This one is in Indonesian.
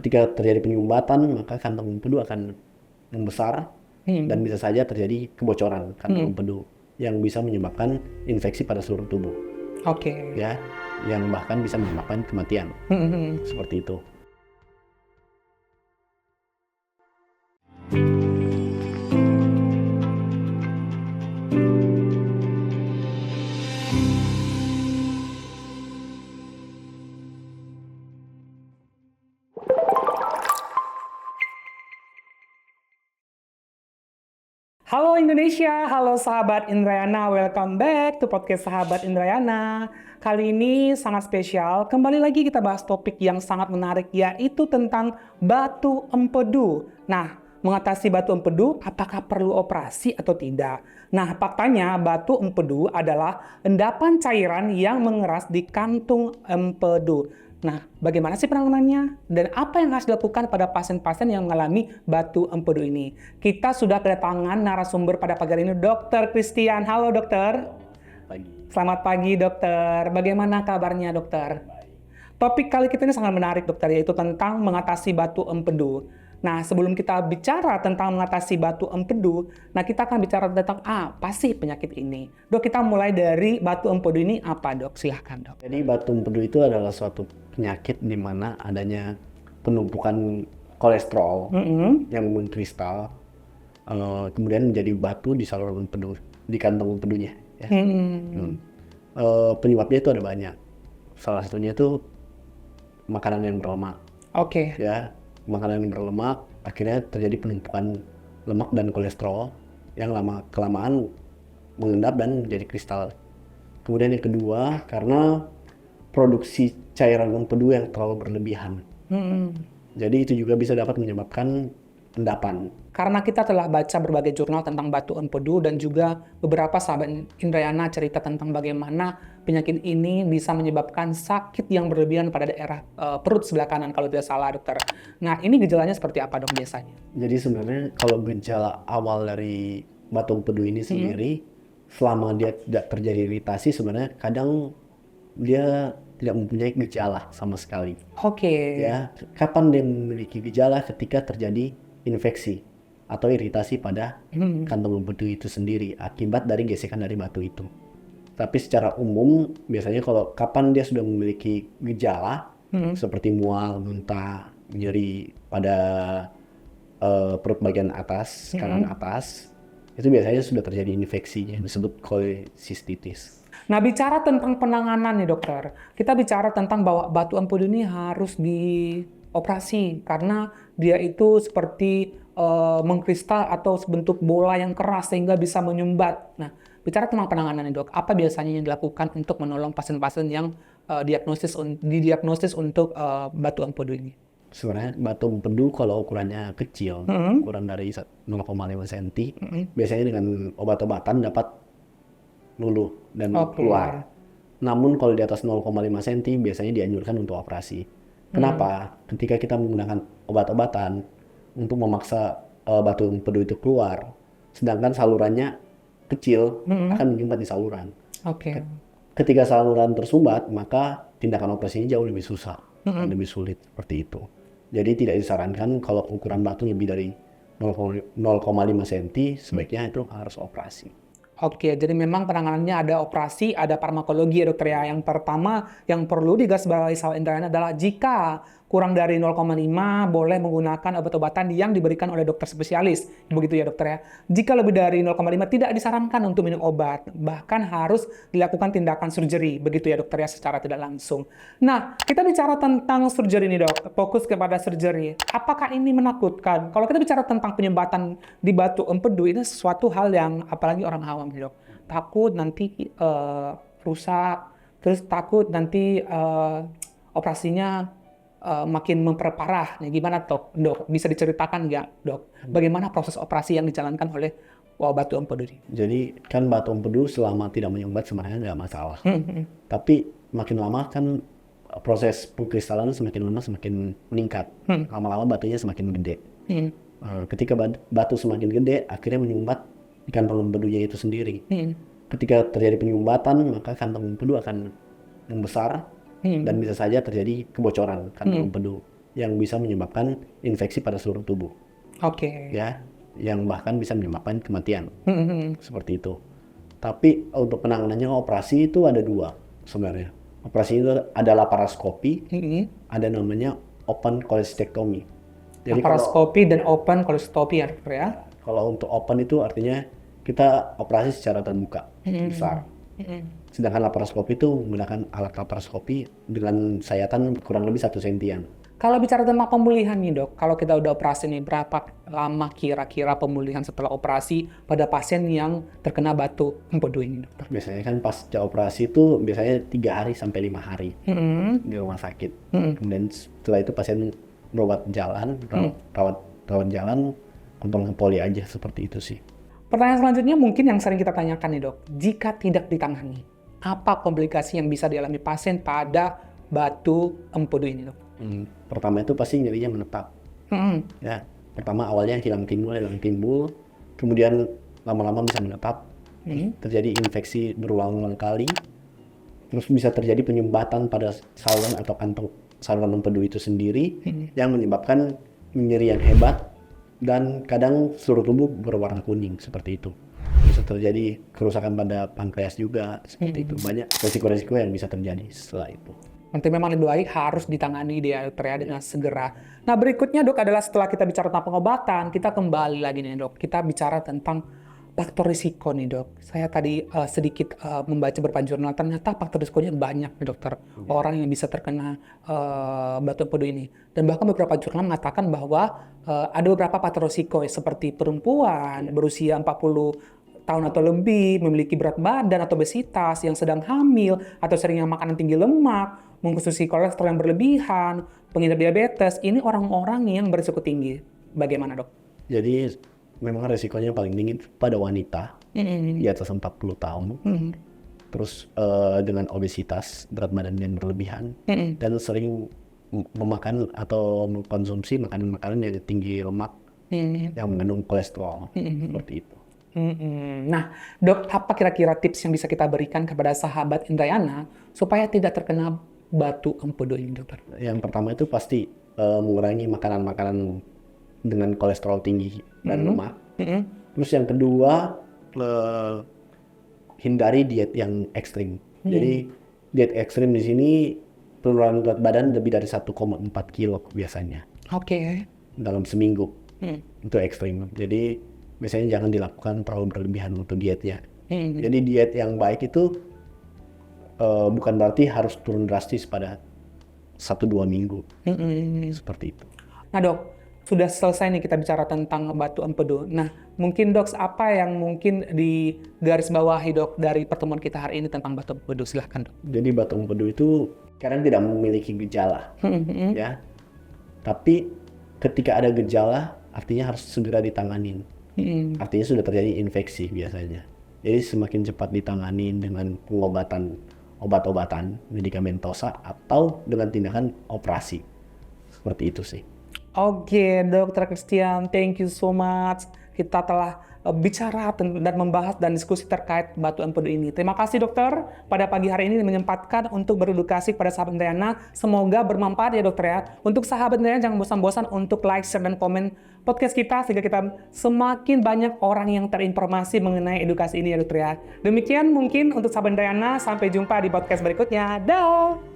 Ketika terjadi penyumbatan, maka kantong empedu akan membesar dan bisa saja terjadi kebocoran kantong empedu yang bisa menyebabkan infeksi pada seluruh tubuh, Oke. ya, yang bahkan bisa menyebabkan kematian. Seperti itu. Halo Indonesia, halo sahabat Indrayana, welcome back to podcast sahabat Indrayana. Kali ini sangat spesial, kembali lagi kita bahas topik yang sangat menarik, yaitu tentang batu empedu. Nah, mengatasi batu empedu, apakah perlu operasi atau tidak? Nah, faktanya batu empedu adalah endapan cairan yang mengeras di kantung empedu. Nah, bagaimana sih penanganannya? Dan apa yang harus dilakukan pada pasien-pasien yang mengalami batu empedu ini? Kita sudah kedatangan narasumber pada pagi hari ini, Dr. Christian. Halo dokter. Pagi. Selamat pagi dokter. Bagaimana kabarnya dokter? Topik kali kita ini sangat menarik dokter, yaitu tentang mengatasi batu empedu. Nah, sebelum kita bicara tentang mengatasi batu empedu, nah kita akan bicara tentang apa sih penyakit ini. Dok, kita mulai dari batu empedu ini apa dok? Silahkan dok. Jadi batu empedu itu adalah suatu penyakit di mana adanya penumpukan kolesterol yang mengkristal, kemudian menjadi batu di saluran empedu, di kantong empedunya. Ya. Penyebabnya itu ada banyak. Salah satunya itu makanan yang berlemak. Oke. Ya, makanan yang berlemak akhirnya terjadi penumpukan lemak dan kolesterol yang lama kelamaan mengendap dan menjadi kristal. Kemudian yang kedua, karena produksi cairan empedu yang terlalu berlebihan. Jadi itu juga bisa dapat menyebabkan endapan. Karena kita telah baca berbagai jurnal tentang batu empedu dan juga beberapa sahabat Indrayana cerita tentang bagaimana penyakit ini bisa menyebabkan sakit yang berlebihan pada daerah perut sebelah kanan kalau tidak salah dokter. Nah ini gejalanya seperti apa dok biasanya? Jadi sebenarnya kalau gejala awal dari batu empedu ini sendiri, selama dia tidak terjadi iritasi, sebenarnya kadang dia tidak mempunyai gejala sama sekali. Oke. Ya, kapan dia memiliki gejala? Ketika terjadi infeksi atau iritasi pada kantong empedu itu sendiri akibat dari gesekan dari batu itu. Tapi secara umum biasanya kalau kapan dia sudah memiliki gejala seperti mual, muntah, nyeri pada perut bagian atas, kanan atas, itu biasanya sudah terjadi infeksi yang disebut kolesistitis. Nah bicara tentang penanganan nih dokter, kita bicara tentang bahwa batu empedu ini harus dioperasi karena dia itu seperti mengkristal atau bentuk bola yang keras sehingga bisa menyumbat. Nah, bicara tentang penanganan nih dok, apa biasanya yang dilakukan untuk menolong pasien-pasien yang didiagnosis untuk batu empedu ini? Sebenarnya batu empedu kalau ukurannya kecil, ukuran dari 0,5 cm, biasanya dengan obat-obatan dapat luluh dan keluar. Namun kalau di atas 0,5 cm biasanya dianjurkan untuk operasi. Kenapa? Ketika kita menggunakan obat-obatan untuk memaksa batu empedu itu keluar, sedangkan salurannya kecil, akan menyumbat di saluran. Oke. Ketika saluran tersumbat, maka tindakan operasinya jauh lebih susah dan lebih sulit seperti itu. Jadi tidak disarankan kalau ukuran batu lebih dari 0,5 cm, sebaiknya itu harus operasi. Oke, jadi memang penanganannya ada operasi, ada farmakologi ya dokter ya. Yang pertama yang perlu digarisbawahi sahabat Indrayana adalah jika kurang dari 0,5 boleh menggunakan obat-obatan yang diberikan oleh dokter spesialis. Begitu ya dokter ya. Jika lebih dari 0,5 tidak disarankan untuk minum obat. Bahkan harus dilakukan tindakan surgery. Begitu ya dokter ya secara tidak langsung. Nah, kita bicara tentang surgery nih dok. Fokus kepada surgery. Apakah ini menakutkan? Kalau kita bicara tentang penyumbatan di batu empedu, ini sesuatu hal yang apalagi orang awam nih dok. Takut nanti rusak. Terus takut nanti operasinya makin memperparah. Nah, gimana dok? Bisa diceritakan nggak dok? Bagaimana proses operasi yang dijalankan oleh batu empedu ini? Jadi kan batu empedu selama tidak menyumbat sebenarnya nggak masalah. Tapi makin lama kan proses pengkristalan semakin lama semakin meningkat. Lama-lama batunya semakin gede. Ketika batu semakin gede, akhirnya menyumbat di kantong empedunya itu sendiri. Ketika terjadi penyumbatan, maka kantong empedu akan membesar dan bisa saja terjadi kebocoran kantong empedu yang bisa menyebabkan infeksi pada seluruh tubuh, Oke. ya, yang bahkan bisa menyebabkan kematian, seperti itu. Tapi untuk penanganannya operasi itu ada dua sebenarnya. Operasi itu ada laparoskopi, ada namanya open cholecystectomy. Jadi Laparoskopi dan open colostomy ya dokter ya. kalau untuk open itu artinya kita operasi secara terbuka, besar. Sedangkan laparoskopi itu menggunakan alat laparoskopi dengan sayatan kurang lebih 1 sentian. Kalau bicara tentang pemulihan nih dok, kalau kita udah operasi nih, berapa lama kira-kira pemulihan setelah operasi pada pasien yang terkena batu empedu ini dokter? Biasanya kan pasca operasi itu biasanya 3 hari sampai 5 hari di rumah sakit. Kemudian setelah itu pasien berobat jalan, rawat jalan, kontrol poli aja, seperti itu sih. Pertanyaan selanjutnya mungkin yang sering kita tanyakan nih dok, jika tidak ditangani, apa komplikasi yang bisa dialami pasien pada batu empedu ini dok? Pertama itu pasti nyerinya menetap. Ya, pertama awalnya hilang timbul, kemudian lama-lama bisa menetap, terjadi infeksi berulang-ulang kali, terus bisa terjadi penyumbatan pada saluran atau kantong saluran empedu itu sendiri, yang menyebabkan nyeri yang hebat, dan kadang seluruh tubuh berwarna kuning seperti itu. Bisa terjadi kerusakan pada pankreas juga, seperti itu. Banyak resiko-resiko yang bisa terjadi setelah itu. Nanti memang lebih baik harus ditangani dia dokter ya dengan segera. Nah berikutnya dok adalah setelah kita bicara tentang pengobatan, kita kembali lagi nih dok. Kita bicara tentang faktor risiko nih dok. Saya tadi sedikit membaca beberapa jurnal, ternyata faktor risikonya banyak nih dokter. Orang yang bisa terkena batu empedu ini. Dan bahkan beberapa jurnal mengatakan bahwa ada beberapa faktor risiko seperti perempuan berusia 40 tahun atau lebih, memiliki berat badan atau obesitas, yang sedang hamil, atau sering makanan tinggi lemak, mengkonsumsi kolesterol yang berlebihan, pengidap diabetes, ini orang-orang yang berisiko tinggi. Bagaimana dok? Jadi memang resikonya paling tinggi pada wanita di atas 40 tahun. Terus dengan obesitas, berat badan yang berlebihan, dan sering memakan atau mengkonsumsi makanan-makanan yang tinggi lemak, yang mengandung kolesterol, seperti itu. Nah, dok, apa kira-kira tips yang bisa kita berikan kepada sahabat Indrayana supaya tidak terkena batu empedu ini, dokter? Yang pertama itu pasti mengurangi makanan-makanan dengan kolesterol tinggi dan lemak. Terus yang kedua, hindari diet yang ekstrim. Jadi diet ekstrim di sini penurunan berat badan lebih dari 1,4 kilo biasanya Oke. dalam seminggu. Itu ekstrim. Jadi biasanya jangan dilakukan terlalu berlebihan untuk dietnya. Jadi diet yang baik itu bukan berarti harus turun drastis pada 1-2 minggu. Seperti itu. Nah dok, sudah selesai nih kita bicara tentang batu empedu. Nah, mungkin dok, apa yang mungkin di garis bawahi dok dari pertemuan kita hari ini tentang batu empedu? Silahkan dok. Jadi batu empedu itu kadang tidak memiliki gejala, ya. Tapi ketika ada gejala, artinya harus segera ditanganin. Artinya sudah terjadi infeksi biasanya. Jadi semakin cepat ditangani dengan pengobatan, obat-obatan, medikamentosa, atau dengan tindakan operasi. Seperti itu sih. Oke, Dokter Christian, thank you so much. Kita telah bicara dan membahas dan diskusi terkait batu empedu ini. Terima kasih dokter pada pagi hari ini menyempatkan untuk beredukasi kepada sahabat Indrayana. Semoga bermanfaat ya dokter ya. Untuk sahabat Indrayana jangan bosan-bosan untuk like, share, dan komen podcast kita sehingga kita semakin banyak orang yang terinformasi mengenai edukasi ini ya dokter ya. Demikian mungkin untuk sahabat Indrayana, sampai jumpa di podcast berikutnya. Dah.